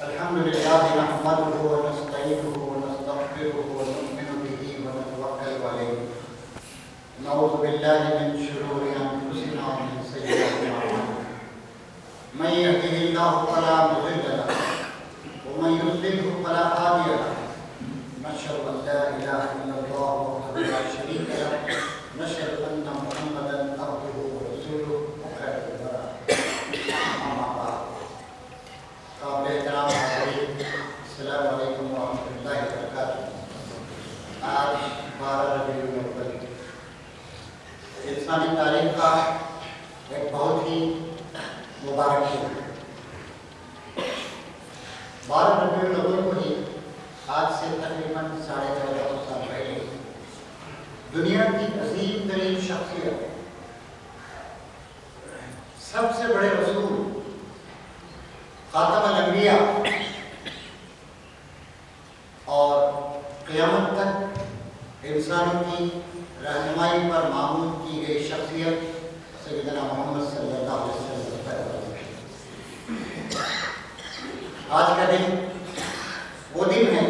الحمد لله نحمده ونستعينه ونستغفره ونؤمن به ونتوكل عليه نعوذ بالله من شرور انفسنا ومن سيئات اعمالنا من يهده الله فلا مضل له ومن يضلل فلا هادي له نشهد ان لا اله الا الله وحده لا شريك له نشهد ان محمدا عبده ورسوله وخير البريه اما بعد قابل احترام حاضرین السلام علیکم ورحمۃ اللہ وبرکاتہ۔ آج 12 ربیع الاول انسانی تاریخ کا ایک بہت ہی مبارک دن ہے۔ 12 ربیع الاول کو ہی آج سے تقریباً 1450 سال پہلے دنیا کی عظیم ترین شخصیت، سب سے بڑے رسول، خاتم الانبیاء اور قیامت تک انسانوں کی رہنمائی پر معمول کی گئی شخصیت سیدنا محمد صلی اللہ علیہ وسلم پیدا ہوئی۔ آج کا دن وہ دن ہے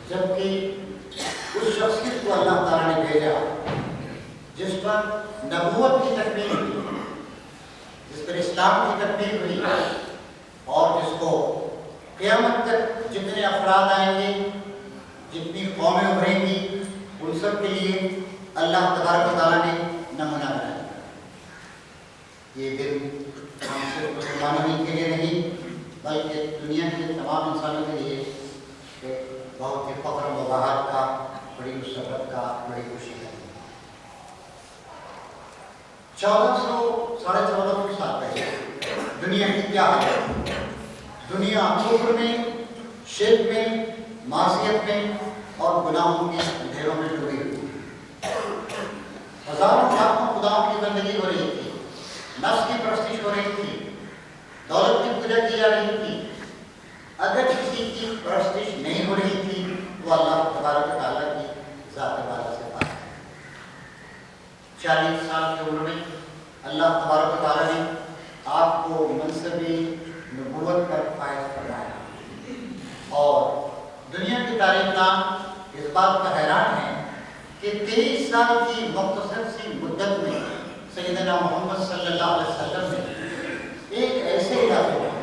جب کہ اس شخصیت کو اللہ تعالیٰ نے بھیجا جس پر نبوت کی تکمیل ہوئی، جس پر اسلام کی تکمیل ہوئی، اور جس کو قیامت تک جتنے افراد آئیں گے، جتنی قومیں ابھریں گی، ان سب کے لیے اللہ تبارک و تعالیٰ نے نمونہ بنایا۔ یہ دن ہم صرف مسلمانوں ہی کے لیے نہیں بلکہ دنیا کے تمام انسانوں کے لیے ایک بہت ہی فخر و بہار کا، بڑی مسرت کا، بڑی خوشی ہے۔ 1400 سال پہلے دنیا کی کیا حالت تھی؟ دنیا کفر میں، شرک میں، معصیت میں اور گناہوں کے اندھیروں میں ڈوبی ہوئی تھی۔ ہزاروں لاکھوں خداؤں کی بندگی ہو رہی تھی، نفس کی پرستش ہو رہی تھی، دولت کی پوجا کی جا رہی تھی۔ اگر کسی کی پرستش نہیں ہو رہی تھی وہ اللہ تبارک و تعالیٰ کی ذات والا سے بات ہے۔ 40 سال کی عمر میں اللہ تبارک و تعالیٰ نے آپ کو منصب نبوت پر فائز فرمایا، اور دنیا کی تاریخ دان اس بات کا حیران ہے کہ 23 سال کی مختصر سی مدت میں سیدنا محمد صلی اللہ علیہ وسلم نے ایک ایسے علاقے میں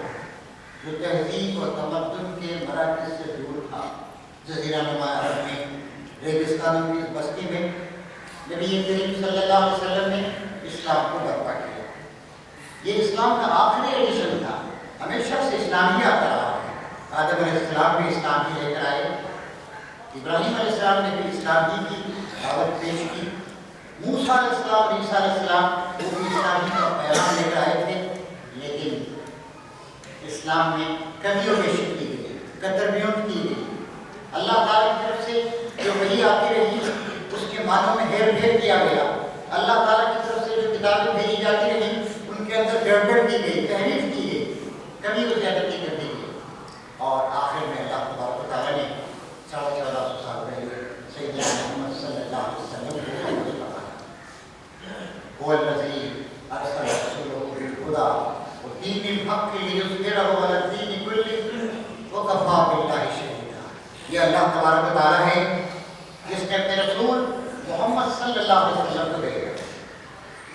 جو تہذیب و تمدن کے مراکز سے دور تھا، جزیرہ نما عرب میں، ریگستانوں کی اس بستی میں، نبی کریم صلی اللہ علیہ وسلم نے اسلام کو برپا کیا۔ یہ اسلام کا آخری ایڈیشن تھا، ہمیشہ سے اسلامی آتا رہا ہے۔ آدم علیہ السلام بھی اسلام ہی لے کر آئے، ابراہیم علیہ السلام نے بھی اسلام ہی کی دعوت پیش کی، موسیٰ علیہ السلام، عیسیٰ علیہ السلام وہ بھی اسلام ہی کا پیغام لے کر آئے تھے۔ لیکن اسلام میں کمی و بیشی کی گئی، کتربیوں کی گئی، اللہ تعالیٰ کی طرف سے جو وحی آتی رہی اس کے معنوں میں ہیر پھیر کیا گیا، اللہ تعالیٰ کی طرف سے جو کتابیں بھیجی جاتی رہی ان کے اندر گڑبڑ کی گئی، تحریف کی گئی، کمی و زیادتی کر دی گئی، اور آخر میں اللہ تبارک و تعالیٰ نے 1450 سال پہلے سیدنا محمد صلی اللہ علیہ وسلم کو فرمایا، هو الذی ارسل رسولہ بالہدی ودین الحق لیظہرہ علی الدین کلہ وکفی باللہ شہیدا۔ یہ اللہ تبارک و تعالیٰ ہے جس نے اپنے رسول محمد صلی اللہ علیہ وسلم کو بھیجا،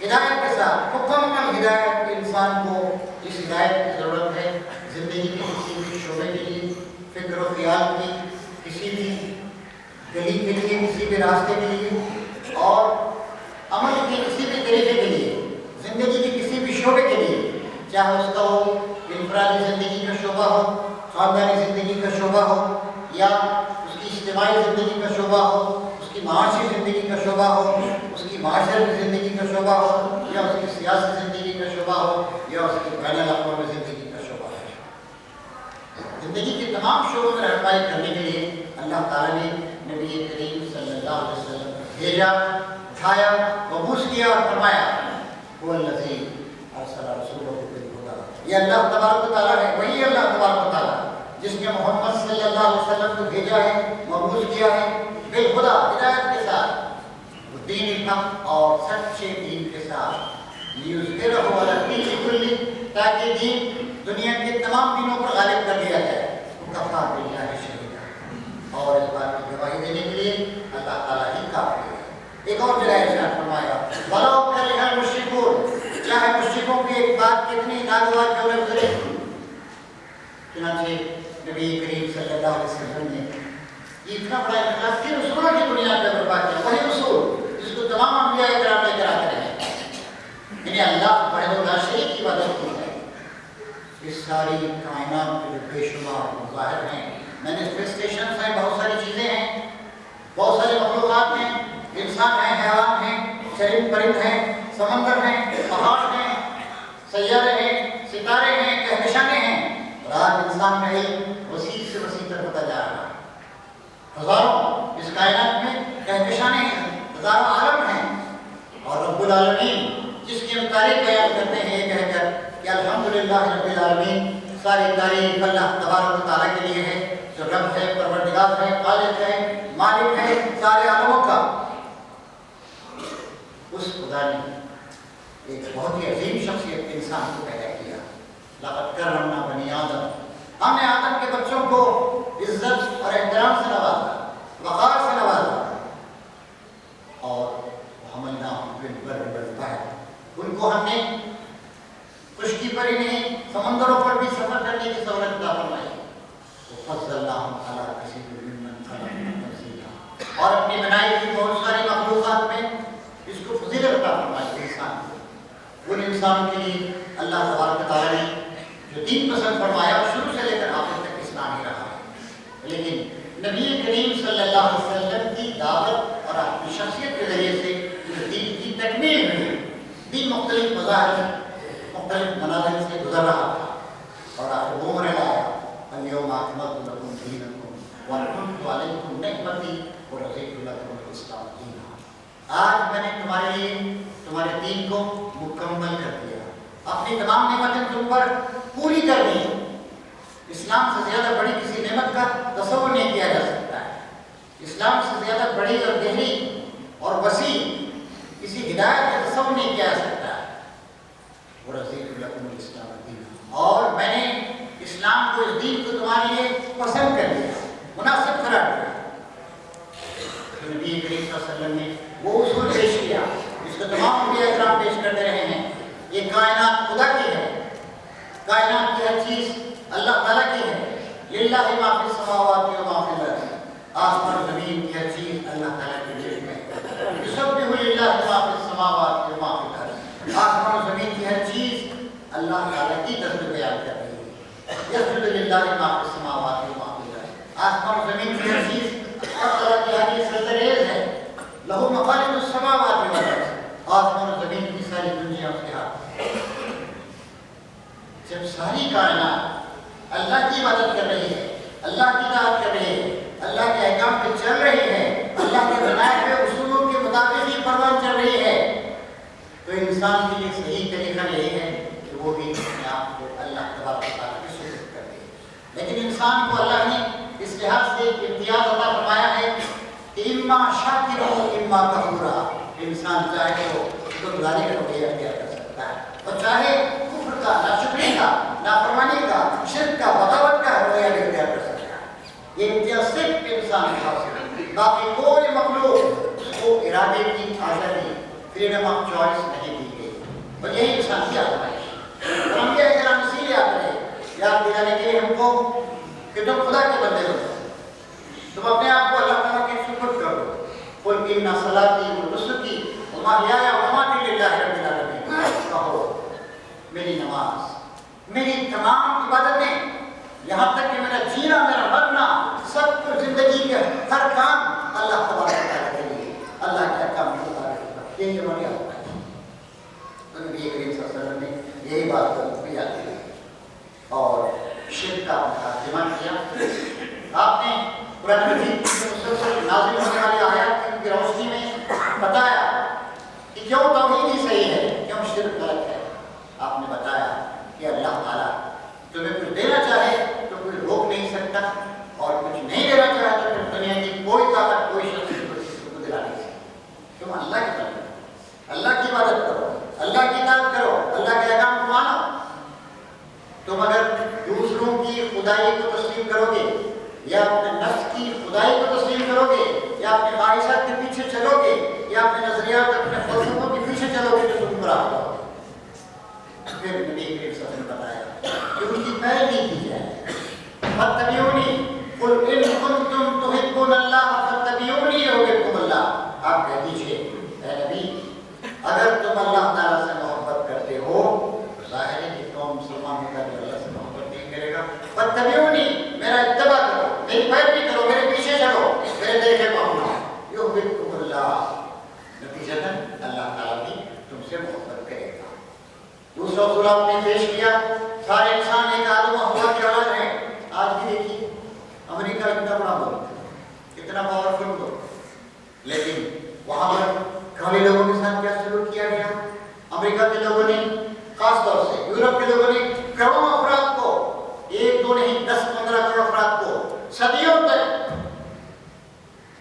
ہدایت کے ساتھ، مکمل ہدایت کے انسان کو جس ہدایت کی ضرورت ہے زندگی کے کسی بھی شعبے کے لیے، فکر و خیال کی کسی بھی گلی کے لیے، کسی بھی راستے کے لیے، اور عمل کے کسی بھی طریقے کے لیے، زندگی کے کسی بھی شعبے کے لیے، چاہے اس کا ہو انفرادی زندگی کا شعبہ ہو، خاندانی زندگی کا شعبہ ہو، یا اس کی اجتماعی زندگی کا شعبہ ہو، اس کی معاشی زندگی کا شعبہ ہو، اس کی معاشرتی زندگی کا شعبہ ہو، یا اس کی سیاسی زندگی کا شعبہ ہو، یا اس کی بین الاقوامی زندگی کا شعبہ ہو۔ زندگی کے تمام شعبوں میں رہنمائی کرنے کے لیے اللہ تعالیٰ نے نبی کریم صلی اللہ علیہ وسلم بھیجا، اٹھایا، مبعوث کیا اور فرمایا، هو الذی ارسل رسولہ بالہدی۔ یہ اللہ تبارک و تعالیٰ ہے، وہی اللہ تبارک و تعالیٰ جس نے محمد صلی اللہ علیہ وسلم کو بھیجا ہے، مبعوث کیا ہے بالہدی، ہدایت کے ساتھ، دین الحق اور سچے دین کے ساتھ، لیظہرہ علی الدین کلہ، تاکہ دین دنیا کے تمام دینوں پر غالب کر دیا جائے تو کفا باللہ شہیدا، اور اس بات کی گواہی دینے کے لیے اللہ تعالیٰ ہی کافی ہے۔ ایک اور جگہ ارشاد فرمایا وَلَوْ كَرِهَ الْمُشْرِكُونَ، چاہے مشرکوں کی ایک بات کتنی ناگوار کیوں نہ گزرے۔ چنانچہ نبی کریم صلی اللہ علیہ وسلم نے یہ اتنا بڑا اخلاص کے اصولوں کی بنیاد پر برپا کیا، وہی اصول جس کو تمام انبیاء کرام لے کر آتے رہے ہیں، یعنی اللہ وحدہ لا شریک کی عبادت کی ہے۔ اس ساری کائنات کے جو بے شمار مظاہر ہیں، مینیفیسٹیشنز ہیں، بہت ساری چیزیں ہیں، بہت سارے مخلوقات ہیں، انسان ہیں، حیوان ہیں، چرند پرند ہیں، سمندر ہیں، پہاڑ ہیں، سیارے ہیں، ستارے ہیں، کہکشانیں ہیں، اور آج انسان کا علم وسیع سے وسیع تر ہوتا جا رہا ہے۔ ہزاروں اس کائنات میں کہکشانیں ہیں، ہزاروں عالم ہیں، اور رب العالمین جس کی ہم تعریف بیان کرتے ہیں یہ کہہ کر کہ الحمدللہ رب العالمین، ساری تعریف اللہ تبارک و تعالیٰ کے لیے ہے، جو رب ہے، پروردگار ہے، خالق ہے، مالک ہے سارے عالموں کا۔ اس خدا نے ایک بہت ہی عظیم شخصیت انسان کو پیدا کیا، لقد کرمنا بنی آدم، ہم نے آدم کے بچوں کو عزت اور احترام سے نوازا، وقار سے نوازا، اور حملناہم فی البر والبحر، ان کو ہم نے خشکی پر ہی نہیں سمندروں پر بھی سفر کرنے کی سہولت عطا فرمائی، وفضلناہم علی کثیر ممن خلقنا تفضیلا، اور اپنی بنائی ہوئی بہت ساری مخلوقات میں اس کو فضیلت عطا فرمائی انسان کو۔ ان انسانوں کے لیے اللہ تبارک و تعالیٰ نے جو دین پسند فرمایا اور شروع سے لے کر آخر تک اسلام ہی رہا ہے، لیکن نبی کریم صلی اللہ علیہ وسلم کی دعوت اور اپنی شخصیت کے ذریعے سے جو دین کی تکمیل ہوئی، دین مختلف مظاہر مختلف منازل سے گزر رہا تھا، اور آخر وہ مرحلہ آیا الیوم اکملت لکم دینکم واتممت علیکم نعمتی ورضیت لکم الاسلام دینا، آج میں نے تمہارے لیے تمہارے دین کو مکمل کر دیا، اپنی تمام نعمتیں تم پر پوری کر دی۔ اسلام سے زیادہ بڑی کسی نعمت کا تصور نہیں کیا جا سکتا ہے، اسلام سے زیادہ بڑی اور گہری اور وسیع کسی ہدایت کا تصور نہیں کیا جا سکتا ہے۔ وَرَضِيتُ لَكُمُ الْإِسْلَامَ دِينًا، اور میں نے اسلام کو، اس دین کو تمہارے لیے پسند کر دیا، مناسب قرار دیا۔ نبی کریم صلی اللہ علیہ وسلم نے وہ اصول پیش کیا جس کو تمام انبیاء کرام پیش کرتے رہے ہیں۔ یہ کائنات خدا کی ہے، کائنات کی ہر چیز اللہ تعالیٰ کی ہے، للہ ما فی السماوات و ما فی الارض، آسمان و زمین کی ہر چیز اللہ تعالیٰ کے ملک میں ہے، یسبح للہ ما فی السماوات و ما فی الارض، آسمان و زمین کی ہر چیز اللہ تعالیٰ کی تسبیح بیان کر رہی ہے، یسجد للہ ما فی السماوات و ما فی الارض، آسمان و زمین کی ہر چیز اللہ تعالیٰ کی حدیث سرزریز ہے، لہو مخالف السماوات والارض، آسمان و زمین کی ساری دنیا اس کے ہاتھ۔ جب ساری کائنات اللہ کی عبادت کر رہی ہے، اللہ کی اطاعت کر رہی ہے، اللہ کے احکام پہ چل رہی ہے، اللہ کے بنائے ہوئے اصولوں کے مطابق ہی پروان چل رہی ہے، تو انسان کے لیے صحیح طریقہ یہی ہے کہ وہ بھی اپنے آپ کو اللہ تبارک و تعالیٰ کی سپرد کر دے۔ لیکن انسان کو اللہ نے اس لحاظ سے امتیاز عطا فرمایا ہے کہ اما شاکر ہو اما کفورا، انسان چاہے تو شکرگزاری کا رویہ اختیار کر سکتا ہے، اور چاہے کفر کا، ناشکری کا، نافرمانی کا، شرک کا، بغاوت کا رویہ اختیار کر سکتا ہے۔ یہ امتیاز صرف انسان کے حاصل ہے، باقی کوئی مخلوق اس کو ارادے کی آزادی، فریڈم آف چوائس نہیں دی گئی، اور یہی انسان کی آزمائش ہے۔ اور ہم یہ احترام اسی لیے آتے ہیں یاد دلانے کے لیے ہم کو کہ تم خدا کے بندے ہو، تم اپنے آپ کو اللہ تعالیٰ کے سپرد کر دو۔ قل ان صلاتی و نسکی و محیای و مماتی للہ رب العالمین، کہو میری نماز، میری تمام عبادتیں، یہاں تک کہ میرا جینا، میرا مرنا، سب کچھ زندگی کے ہر کام اللہ تبارک و تعالیٰ کے لیے، اللہ کے احکام کے مطابق، یہی ہماری آزمائش ہے۔ تو نبی کریم صلی اللہ علیہ وسلم نے یہی بات کو یاد کی اور شرک کا خاتمہ کیا۔ آپ نے قرآن مجید کی مسلسل نازل ہونے والی آیات کی روشنی میں بتایا کہ کیوں توحید ہی صحیح ہے، کیوں شرک غلط ہے۔ آپ نے بتایا کہ اللہ تعالیٰ تمہیں کچھ دینا چاہے تو کوئی روک نہیں سکتا، اور کچھ نہیں دینا چاہے تو پھر دنیا کی کوئی طاقت، کوئی شخص کو دلا نہیں سکتا۔ تم اللہ کے بندے، اللہ خدائی کو تسلیم کرو گے یا اپنے نفس کی خدائی کو تسلیم کرو گے یا اپنے خواہشات کے پیچھے چلو گے یا اپنے نظریات اپنے فلسفوں کے پیچھے چلو گے تو تم گمراہ ہو جاؤ گے۔ پھر نبی کریم صلی اللہ علیہ وسلم نے بتایا کہ ان کی پیروی کی جائے، فاتبعونی قل ان کنتم تحبون اللہ فاتبعونی یحببکم اللہ۔ آپ کہہ دیجئے اے نبی اگر تم اللہ تعالیٰ سے محبت کرتے ہو تو ظاہر ہے کہ قوم مسلمان ہوگا جو اللہ سے محبت نہیں کرے گا۔ فاتبعونی میرا اتباع کرو، میری پیروی کرو، میرے پیچھے چلو، میرے دیکھے پاؤں یحببکم اللہ، نتیجتاً اللہ تعالیٰ بھی تم سے محبت کرے گا۔ دوسرا اصول آپ نے پیش کیا، سارے انسان ایک آدم و حوا کی اولاد ہیں۔ آج بھی دیکھیے امریکہ اتنا بڑا ملک، اتنا پاورفل ملک، لیکن وہاں پر کھانے لوگوں کے ساتھ کیا سلوک کیا گیا؟ امریکہ کے لوگوں نے خاص طور سے، یورپ کے لوگوں نے کروڑوں افراد کو، ایک دو نہیں 10-15 کروڑ افراد کو صدیوں تک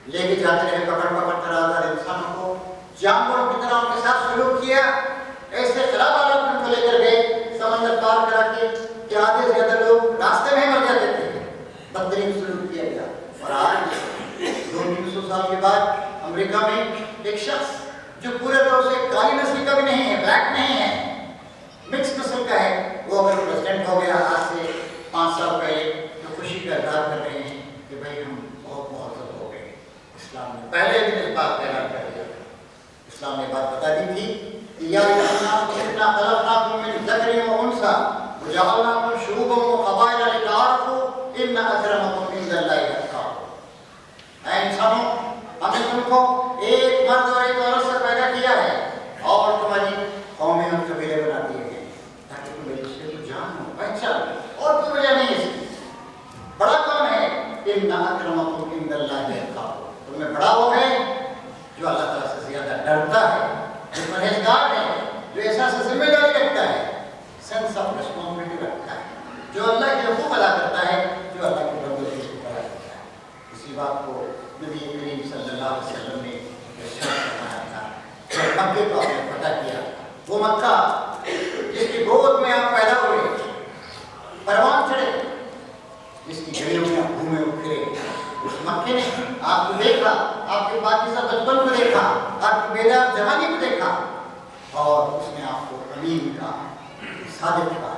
لے کے جاتے رہے، پکڑ کر آزاد انسانوں کو جانوروں کی طرح ان کے ساتھ سلوک کیا، ایسے خراب حالات میں ان کو لے کر گئے سمندر پار کرا کے کہ آدھے سے زیادہ لوگ راستے میں مر جاتے تھے، بدترین سلوک کیا گیا۔ اور آج 200-300 سال کے بعد امریکہ میں ایک شخص جو پورے طور سے کالی نسل کا بھی نہیں ہے، بلیک نہیں ہے، مکس نسل کا ہے، وہ اگر پریزیڈنٹ ہو گیا آج سے 5 سال پہلے تو خوشی کا اظہار کر رہے ہیں کہ بھائی ہم بہت مہذب ہو گئے۔ اسلام نے پہلے دن اس بات کا اعلان کر دیا، اسلام نے بات بتا دی تھی کہ یا اِنَّا خَلَقْنَاكُم مِّن ذَكَرٍ وَأُنثَىٰ وَجَعَلْنَاكُمْ شُعُوبًا وَقَبَائِلَ لِتَعَارَفُوا إِنَّ أَكْرَمَكُمْ عِندَ اللَّهِ أَتْقَاكُمْ۔ اے انسانوں، ہم نے تم کو ایک مرد اور ایک عورت سے پیدا کیا ہے اور تمہاری قومیں اور قبیلے بنا دیے ہیں تاکہ تم ایک دوسرے کو جانو، پہچانو، اور کوئی وجہ نہیں ہے۔ بڑا کون ہے؟ إِنَّ أَكْرَمَكُمْ عِندَ اللَّهِ أَتْقَاكُمْ، تم میں بڑا وہ ہے جو اللہ تعالیٰ سے زیادہ ڈرتا ہے، جو پرہیزگار ہے، جو احساس ذمہ داری رکھتا ہے، سینس آف ریسپانسبلٹی رکھتا ہے، جو اللہ کے حقوق ادا کرتا ہے، جو اللہ کے بندوں کے حقوق ادا کرتا ہے۔ اسی بات کو نبی کریم صلی اللہ علیہ وسلم نے ارشاد فرمایا تھا۔ جب مکے کو آپ نے فتح کیا، وہ مکہ جس کی گود میں آپ پیدا ہوئے، پروان چڑھے، جس کی گلیوں میں آپ گھومے پھرے، اس مکے نے آپ کو دیکھا، آپ کے پاکیزہ بچپن کو دیکھا، آپ کی بیدار جوانی کو دیکھا، اور اس نے آپ کو امین کا، صادق کا،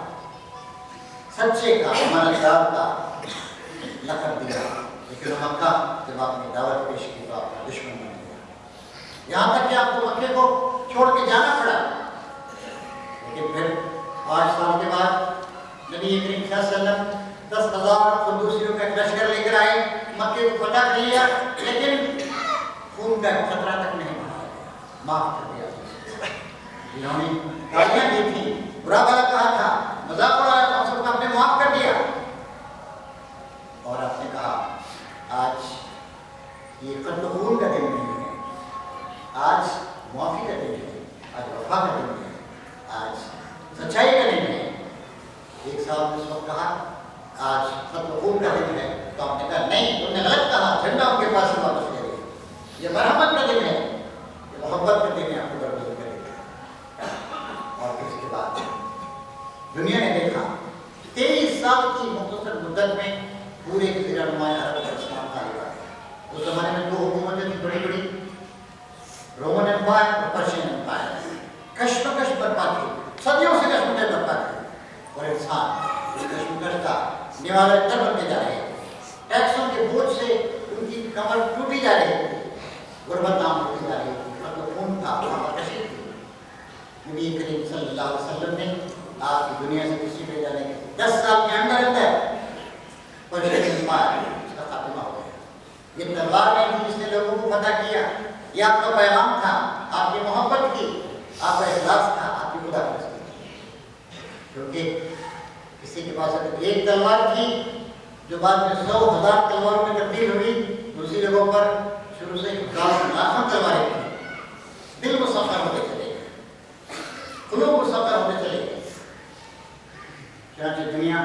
سچے کا، ایماندار کا لقب دیا۔ لیکن مکہ جب آپ نے دعوت پیش کی تو آپ کا دشمن بن گیا، یہاں تک کہ آپ کو مکے کو چھوڑ کے جانا پڑا۔ لیکن پھر 5 سال کے بعد نبی کریم صلی اللہ علیہ وسلم 10,000 قدوسیوں کا ایک لشکر لے کر آئے، مکے کو فتح کر لیا، لیکن خون کا خطرہ تک نہیں بڑھایا، معاف کر دیا۔ جنہوں نے گالیاں دی تھی، برا بھلا کہا تھا، مذاق اڑایا تھا، سب کو آپ نے معاف کر دیا، اور آپ نے کہا آج یہ قتل خون کا دن نہیں ہے، آج معافی کا دن ہے، آج وفا کا دن ہے، آج سچائی کا دن ہے۔ ایک صاحب نے اس وقت کہا آج قتل خون کا دن ہے، تو آپ نے کہا نہیں، تم نے غلط کہا، جھنڈا ان کے پاس سے واپس لے لیا، یہ مرحمت کا دن ہے، یہ محبت کا دن ہے، آپ کو درگزر کرے گا۔ اور پھر اس کے بعد دنیا نے دیکھا 23 سال کی مختصر مدت میں پورے جزیرہ نمایاں عرب پر اسلام غالب آ گیا۔ اس زمانے میں 2 حکومتیں تھیں بڑی بڑی، رومن امپائر اور پرشین امپائر، کشمکش برپا تھی، صدیوں سے کشمکش برپا تھی، اور انسان اس کشمکش کا نوالا تر بنتے جا رہے تھے، ٹیکسوں کے بوجھ سے ان کی کمر ٹوٹی جا رہی تھی، غربت عام ہوتی جا رہی تھی، مطلب خون تھا، کشی تھی۔ نبی کریم صلی اللہ علیہ وسلم نے آپ کی دنیا سے کسی پہ جانے کے 10 سال کے اندر اندر پرشین امپائر اس کا خاتمہ ہو گیا۔ یہ تلوار نہیں تھی جس نے لوگوں کو فتح کیا، یہ آپ کا پیغام تھا، آپ کی محبت کی، آپ کا اخلاص تھا، آپ کی خدا پرستی تھی۔ کیونکہ کسی کے پاس اگر ایک تلوار تھی جو بعد میں 100,000 تلواروں میں تبدیل ہوئی، دوسری جگہوں پر شروع سے 10,000 تلواریں تھیں، دل مسخر ہوتے چلے گئے، قلوب مسخر ہوتے چلے گئے۔ چنانچہ دنیا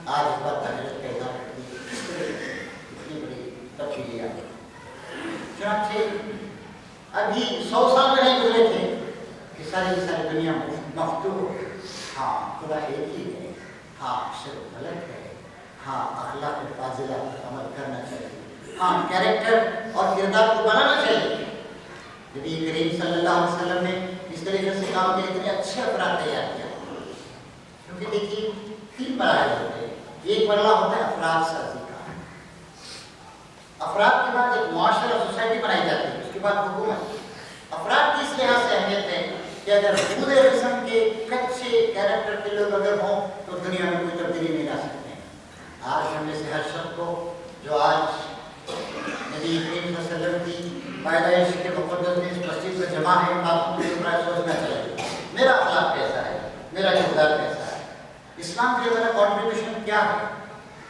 آج اس بات کا حیرت کا اظہار کرتی ہے، کس طرح اتنی بڑی تبدیلی آ گئی۔ چنانچہ ابھی 100 سال میں نہیں گزرے تھے کہ ساری دنیا مفتوح ہو گئی۔ ہاں خدا ایک ہی ہے، ہاں صرف غلط ہے، ہاں اخلاق فاضلہ پر عمل کرنا چاہیے. ہاں کیریکٹر اور کردار کو بنانا چاہیے. نبی کریم صلی اللہ علیہ وسلم نے اس طریقے سے کام کے اتنے اچھے افراد تیار کیا. کیونکہ دیکھیے 3 مراحل ہوتے ہیں. ایک مرحلہ ہوتا ہے افراد سازی کا. افراد کے بعد ایک معاشرہ سوسائٹی بنائی جاتی ہے, اس کے بعد حکومت. افراد کی اس لحاظ سے اہمیت ہے کہ اگر پورے قسم کے کچے کیریکٹر کے لوگ اگر ہوں تو دنیا میں کوئی تبدیلی نہیں لا سکتے. آج ہم میں سے ہر شخص کو جو آج نبی کریم صلی اللہ علیہ وسلم کی پیدائش کے مقدس میں اس مسجد میں جمع ہے, باتوں کو سوچنا چاہیے میرا اخلاق کیسا ہے, میرا کردار کیسا ہے, اسلام کے لیے میرا کنٹریبیوشن کیا ہے.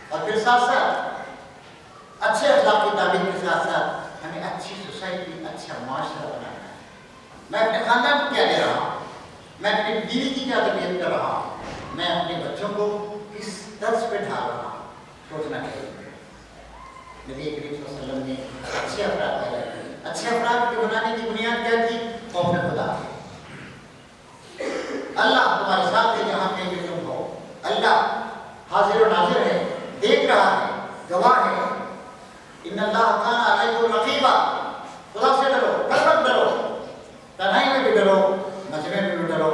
اور پھر ساتھ ساتھ اچھے اخلاق کی تعبیر کے ساتھ ساتھ ہمیں اچھی سوسائٹی, اچھا معاشرہ بنانا ہے. میں اپنے خاندان کو کیا دے رہا ہوں, میں اپنی بیوی کی کیا تربیت کر رہا ہوں, میں اپنے بچوں کو کس طرز پہ ڈھال رہا ہوں, سوچنا چاہیے. نبی کریم صلی اللہ علیہ وسلم نے اچھے افراد پیدا کیے. اچھے افراد کے بنانے کی بنیاد کیا تھی؟ خوف خدا. اللہ تمہارے ساتھ ہے جہاں کہیں بھی تم ہو. اللہ حاضر و ناظر ہے, دیکھ رہا ہے, گواہ ہے. ان اللہ کان علیکم رقیبا. خدا سے ڈرو, ہر وقت ڈرو, تنہائی میں بھی ڈرو, مجمع میں بھی ڈرو,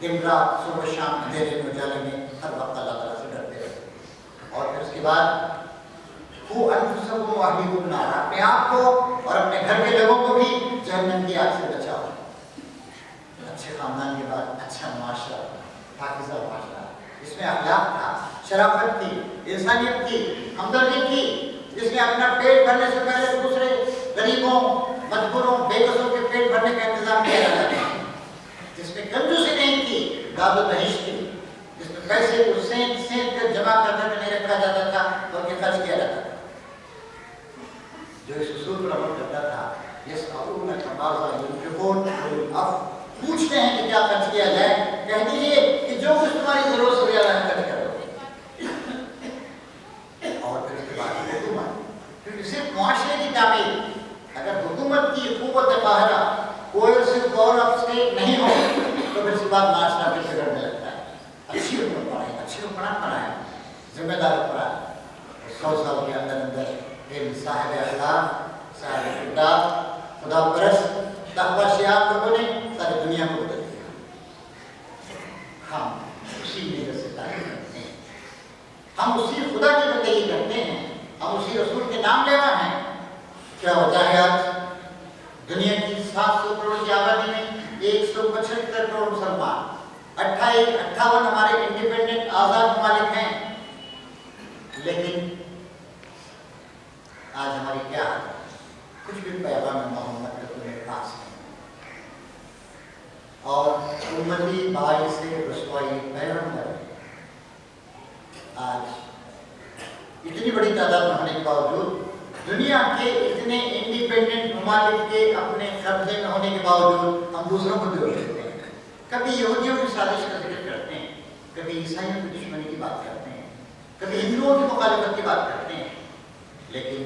دن رات صبح شام اندھیرے میں اجالے میں ہر وقت اللہ تعالیٰ سے ڈرتے رہو. اور پھر اس کے بعد وہ انفسکم واہلیکم نارا, اپنے آپ کو اور اپنے گھر کے لوگوں کو بھی جہنم کی آگ سے بچاؤ. اچھے خاندان کے بعد اچھا معاشرہ, پاکیزہ معاشرہ, اس میں اخلاق تھا, شرافت تھی, انسانیت تھی, ہمدردی تھی, جس نے اپنا پیٹ بھرنے سے پہلے دوسرے غریبوں, مجبوروں, بے کسوں کے پیٹ بھرنے کا انتظام کیا جاتا تھا, جس میں کنجوسی نہیں تھی, داد و دہیش تھی, جس میں پیسے کو سینت سینت کر جمع کر کے نہیں رکھا جاتا تھا بلکہ خرچ کیا جاتا تھا. جو اس اصول پر عمل کرتا تھا, یسألونک ماذا ينفقون قل العفو, پوچھتے ہیں کہ کیا خرچ کیا جائے, کہہ دیجیے کہ جو کچھ تمہاری ضرورت سے زیادہ ہے خرچ کرو. اور پھر اس کے بعد حکومت, کیونکہ صرف معاشرے کی تعمیر, اگر حکومت کی قوت قاہرہ کوئرسو پاور آف اسٹیٹ نہیں ہو تو پھر اس کے بعد معاشرہ پھر بگڑنے لگتا ہے. اچھی حکومت بنائے, اچھی حکمران بنائے, ذمہ دار حکمران, 100 سال کے اندر اندر علم, صاحب اخلاق, صاحب کردار, خدا پرست, تقویٰ شیاب لوگوں نے ساری دنیا کو بدل دیا. ہم اسی وجہ سے تعلیم کرتے ہیں, ہم اسی خدا کی بندگی کرتے ہیں, ہم اسی رسول کے نام لیوا ہیں. کیا وجہ ہے آج دنیا کی 700 کروڑ کی آبادی میں 175 کروڑ مسلمان, 58 ہمارے انڈیپینڈنٹ آزاد ممالک ہیں, لیکن آج ہماری کیا ہے؟ کچھ بھی پیغام محمد کا تمہیں پاس نہیں, اور امتی باعث رسوائی پیغمبر. آج اتنی بڑی تعداد میں ہونے کے باوجود, دنیا کے اتنے انڈیپینڈنٹ ممالک کے اپنے قبضے میں ہونے کے باوجود ہم دوسروں کو دوش دیتے ہیں. کبھی یہودیوں کی سازش کا ذکر کرتے ہیں, کبھی عیسائیوں کی دشمنی کی بات کرتے ہیں, کبھی ہندوؤں کی مخالفت کی بات کرتے ہیں. لیکن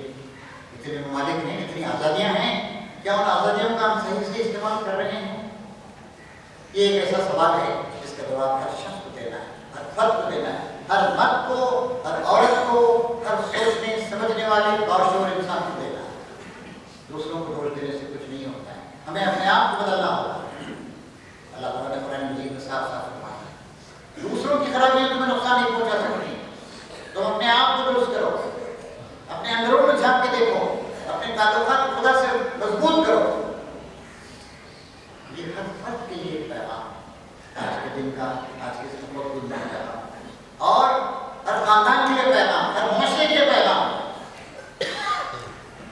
اتنے ممالک ہیں, اتنی آزادیاں ہیں, کیا ان آزادیوں کا ہم صحیح سے استعمال کر رہے ہیں؟ یہ ایک ایسا سوال ہے جس کا جواب ہر شخص کو دینا ہے, ہر فرد کو دینا ہے, ہر مرد کو, ہر عورت کو, ہر سوچنے سمجھنے والے باشعور انسان کو دینا ہے. دوسروں کو دوش دینے سے کچھ نہیں ہوتا ہے, ہمیں اپنے آپ کو بدلنا ہوگا. اللہ تعالیٰ نے قرآن مجید میں صاف صاف فرمایا ہے, دوسروں کی خرابیاں تمہیں نقصان نہیں پہنچا سکتی, تم اپنے آپ کو درست کرو, اپنے اندروں میں جھانک کے دیکھو, اپنے تعلقات خدا سے مضبوط کرو. یہ ہر فرد کے لیے پیغام آج کے دن کا, آج کے اس موقع میں پیغام, اور ہر خاندان کے لیے پیغام, ہر معاشرے کے لیے پیغام.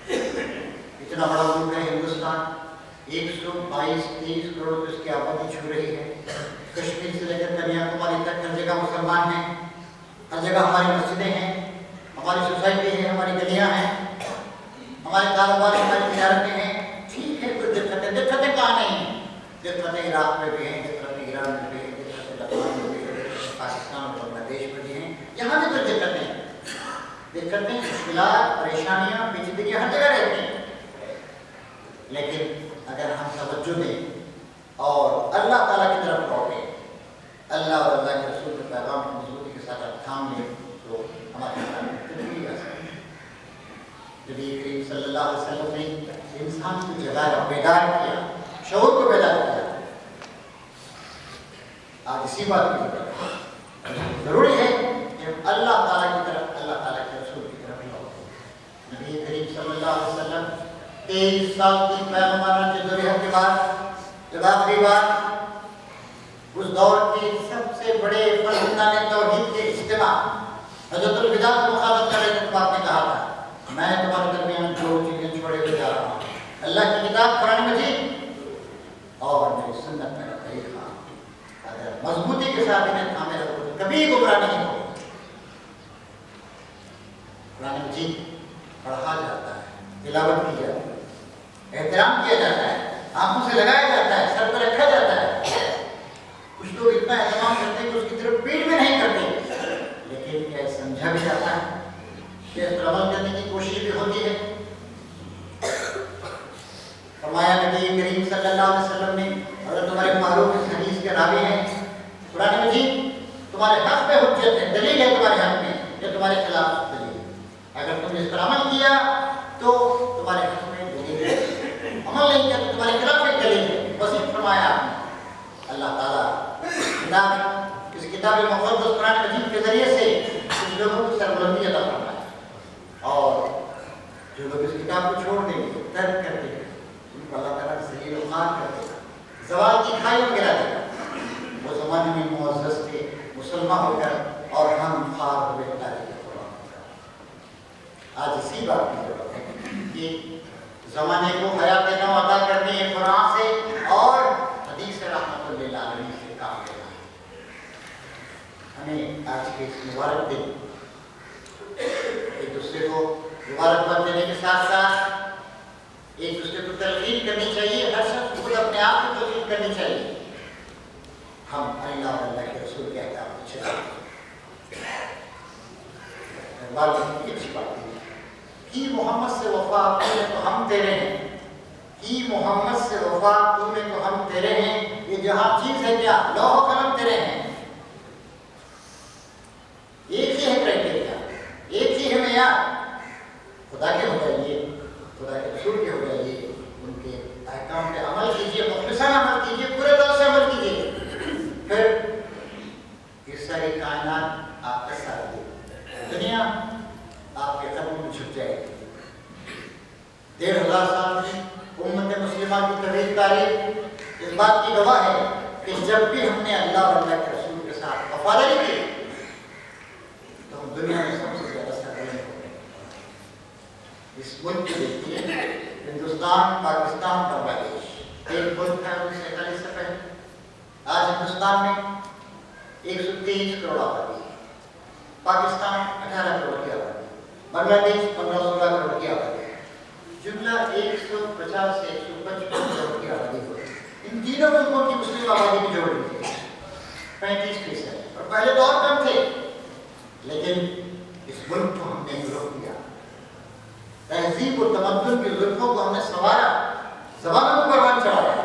اتنا بڑا ملک ہے ہندوستان, 122-23 کروڑ اس کی آبادی چھو رہی ہے. کشمیر سے لے کر کنیا کماری تک ہر جگہ مسلمان ہیں, ہر جگہ ہماری مسجدیں ہیں, ہماری سوسائٹی ہے, ہماری گلیاں ہیں, ہمارے کاروبار, ہماری تجارتیں ہیں. ٹھیک ہے, کوئی دقتیں کہاں نہیں ہیں. دقتیں عراق میں بھی ہیں, دقتیں ایران میں بھی ہیں, دقتیں لبنان میں بھی ہیں, پاکستان اور بنگلہ دیش میں بھی ہیں. یہاں بھی کوئی دقتیں ہیں, دقتیں, مشکلات, پریشانیاں, پیچیدگیاں ہر جگہ رہتی ہیں. لیکن اگر ہم توجہ دیں اور اللہ تعالیٰ کی طرف لوٹیں, اللہ اور اللہ کے رسول کے پیغام کو مضبوطی کے ساتھ تھام لیں, تو ہمارے بیدار کیا، شعور کو بیدار کیا۔ آج اسی بات کی ضروری ہے کہ اللہ تعالیٰ کی طرف، اللہ تعالیٰ کے رسول کی طرف لوٹیں۔ نبی کریم صلی اللہ علیہ وسلم 23 سال کی پیغمبرانہ جدوجہد کے بعد جب آخری بار اس دور کے سب سے بڑے فرزندان توحید کے اجتماع حجۃ الوداع کو مخاطب کر رہے تھے، تو آپ نے کہا تھا میں تمہارے درمیان دو چیزیں چھوڑے ہوئے جا رہا ہوں، اللہ کی کتاب قرآن مجید اور میری سنت میرا طریقہ۔ اگر مضبوطی کے ساتھ انہیں تھامے رکھو تو کبھی گمراہ نہیں ہو۔ قرآن مجید پڑھا جاتا ہے، تلاوت کی جاتی ہے، احترام کیا جاتا ہے، آنکھوں سے لگایا جاتا ہے، سر پر رکھا جاتا ہے۔ کچھ لوگ اتنا اہتمام کرتے ہیں کہ اس کی طرف پیٹ میں نہیں کرتے، لیکن کیا سمجھا بھی جاتا ہے کہ اس پر عمل کرنے کی کوشش بھی ہوتی ہے۔ فرمایا نبی کریم صلی اللہ علیہ وسلم نے، اگر تمہارے معروف اس حدیث کے راوی ہیں، قرآن مجید تمہارے حق میں حجت ہے، دلیل ہے تمہارے حق میں یا تمہارے خلاف دلیل ہے۔ اگر تم نے اس پر عمل کیا تو تمہارے حق میں دلیل ہے، عمل نہیں کیا تو تمہارے خلاف ایک دلیل ہے۔ وسیع فرمایا آپ نے۔ اللہ تعالیٰ اس کتاب مقدس قرآن مجید کے ذریعے سے کچھ لوگوں کو سربلندی عطا فرمایا، اور جو لوگ اس کتاب کو چھوڑ دیں گے، ترک کر دیں گے، ان کو اللہ تعالیٰ ذلیل و خوار کر دے گا، زوال کی کھائی میں گرا دے گا۔ وہ زمانے میں معزز تھے، مسلمان ہو کر، اور ہم خوار ہوئے تاریخ قرآن۔ آج اسی بات کی ضرورت ہے کہ زمانے کو حیات نو عطا کرنی ہے قرآن سے اور حدیث رحمت للعالمین سے کام لینا ہے۔ ہمیں آج کے اس مبارک دن ایک دوسرے کو مبارکباد دینے کے ساتھ ساتھ ایک دوسرے کو تلقین کرنی چاہیے، ہر شخص خود اپنے آپ کو تلقین کرنی چاہیے۔ ہم اللہ اور اللہ کے رسول کے احکام کو چلائیں۔ کی اچھی بات ہے کہ محمد سے وفا تمہیں تو ہم تیرے ہیں، کہ محمد سے وفا تمہیں تو ہم تیرے ہیں، یہ جہاں چیز ہے کیا؟ لوح و قلم تیرے ہیں۔ ایک ہی ہے کرائٹیریا، ایک ہی ہے معیار، خدا کے ہو جائیے، خدا کے رسول کے ہو جائیے، ان کے احکام پہ عمل کیجیے، مخلصانہ عمل کیجیے، پورے طور سے عمل کیجیے، پھر یہ ساری کائنات آپ کا ساتھ دے، دنیا آپ کے قدموں میں جھک جائے گی۔ 1500 سال میں امت مسلمہ کی طویل تاریخ اس بات کی گواہ ہے کہ جب بھی ہم نے اللہ اور اللہ کے رسول کے ساتھ وفاداری کی تو ہم دنیا میں سب سے زیادہ سرگرم ہو گئے۔ اس ملک کی دیکھیے، ہندوستان، پاکستان، بنگلہ دیش، ایک ملک تھا 1947 سے پہلے۔ آج ہندوستان میں 123 کروڑ آبادی ہے، پاکستان 18 کروڑ کی آبادی، بنگلہ دیش 15-16 کروڑ کی آبادی ہے، جملہ 150 سے 155 کروڑ کی آبادی ہوئی۔ ان تینوں ملکوں کی مسلم آبادی کی جوڑ ہوئی ہے 35%، اور پہلے تو اور کم تھے، لیکن اس ملک کو ہم نے گرو کیا، تہذیب و تمدن کے زلفوں کو ہم نے سنوارا، زبانوں کو قربان چڑھایا،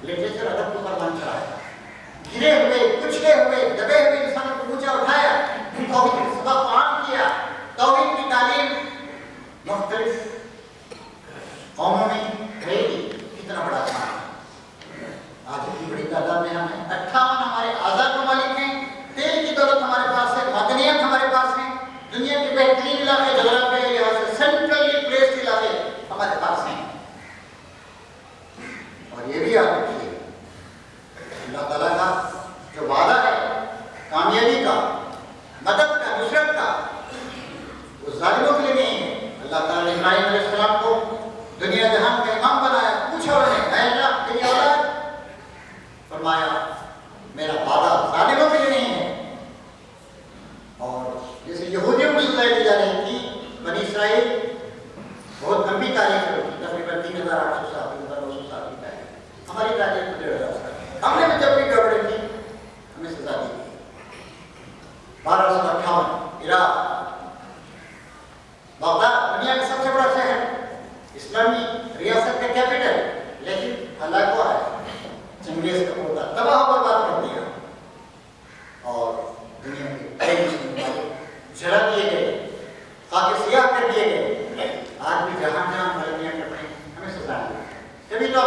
لٹریچر ادب کو قربان چڑھایا، گرے ہوئے، کچلے ہوئے، دبے ہوئے انسانوں کو اونچا اٹھایا، توحید کا سبق عام کیا، توحید کی تعلیم مختلف قوموں میں بھیجی۔ کتنا بڑا کام ہے۔ آج اتنی بڑی تعداد میں ہم ہیں، 58 ہمارے آزاد ممالک ہیں، تیل کی دولت ہمارے پاس ہے، معدنیات ہمارے پاس ہیں، دنیا کے بہترین علاقے جغرافیائی کے لحاظ سے سینٹرلی پلیسڈ علاقے ہمارے پاس ہیں۔ اور یہ بھی یاد رکھیے، اللہ تعالیٰ کا جو وعدہ ہے کامیابی کا، مدد کا، نصرت کا، وہ ظالموں کے لیے نہیں ہے۔ اللہ تعالیٰ نے ابراہیم علیہ السلام کو دنیا جہان کا امام بنایا، پوچھا انہوں نے اے اللہ تیری اولاد، فرمایا میرا وعدہ ظالموں کے لیے نہیں ہے۔ اور جیسے یہودیوں کو سزائیں دی جا رہی تھی، بنی اسرائیل بہت لمبی تاریخ ہے، تقریباً 3800 سال 3900 سال کی تاریخ، ہماری تاریخ 1500 سال، ہم نے جب بھی گڑبڑی کی ہمیں سزا دی گئی۔ 1258 عراق، بغداد دنیا کا سب سے بڑا شہر، اسلامی ریاست کا کیپٹل، لیکن ہلاک ہوا ہے، چنگیز کا پوتا تباہ و برباد کر دیا، اور دنیا کے کئی مسلم ممالک جلا دیے گئے، خاک سیاہ کر دیے گئے۔ آج بھی جہاں جہاں غلطیاں کرتے ہیں ہمیں سزا ملتی ہے، کبھی تو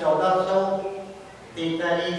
1443